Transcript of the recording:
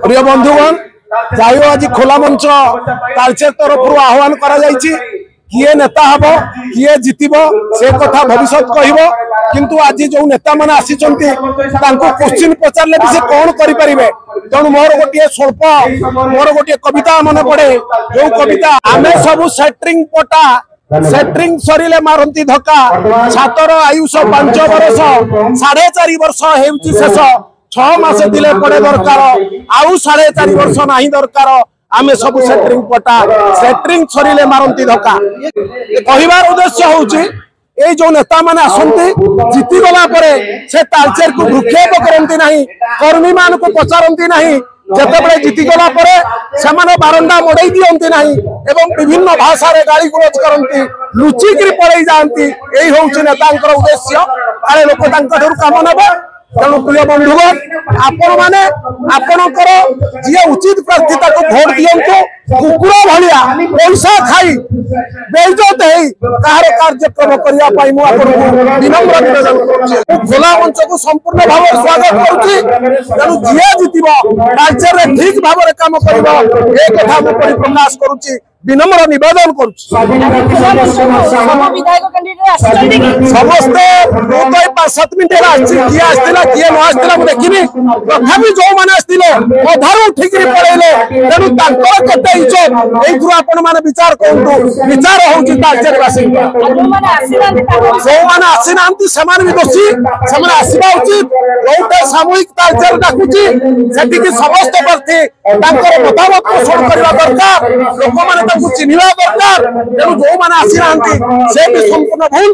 प्रिय बंधुगण जाइयो आज खोला मंच तालचेर तरफ आह्वान करा जायछि किए नेता हबो किए जितिबो से कथा भविष्य कहबो किंतु आज जो नेता माने आसीचंती तांको क्वेश्चन पचारले भी से कोन करि परिबे तेणु मोर गोटे स्वल्प मोर गोटे कविता मन पड़े जो कविता आमे सब सेट्रिंग पटा सेट्रिंग सरिले मारंती धक्का छातर आयुष 5 वर्ष 4.5 वर्ष हेउची शेष 6 मास दिले पड़े दरकार आउ 4.5 वर्ष नाही दरकार आमे सब सेट्रिंग पटा सेट्रिंग सरिले मारंती धक्का कहिबार उद्देश्य होउची ए जो नेता माने आसंती जीती गला परे से तालचेर को भ्रुक्षेप करंती नाही कर्मी मान को पचारंती नाही जेतेबेले जीती गला परे सेमाने बारंडा मोड़ई दियंती नाही एवं विभिन्न भाषा रे गाली गलौज करंती लुचिकरी पड़ई जानती एही होउची नेतांकर उद्देश्य आरे लोक तांका धरु काम नेबे तेणु प्रिय बंधुगण आपण माने आपणकर जी उचित प्रार्थी ताको भोट दियंतु कुकुरा भलिया पैसा खाई बेइज्जत हेई कार कार्यक्रम करिया पाई मु आपण विनम्र निवेदन करूची खोला मंच को संपूर्ण भाव स्वागत करूची तेणु जी जितिबो राज्य रे ठीक भाव रे काम करिबो ए कथा मु परिप्रकाश करूची विनम्र निवेदन करूची समस्त 5-7 मिनिट किए आसला किए न आसला देखिनी तथापि जो मैंने आसते अधारू ठिकरी पड़ेले तेणु केते इज्जत एथुर आपण माने विचार करंतु विचार होउची तालचेरवासी जो माने आसीनांती समान भी दोषी समान आसीबा उचित जोटे सामूहिक तालचेर डाकुची सेठी कि समस्त प्रार्थी तांकर मतामत पोषण करबा दरकार लोक माने तांकु चिन्हिबा दरकार तेणु जो माने आसीनांती से भी संपूर्ण भूल।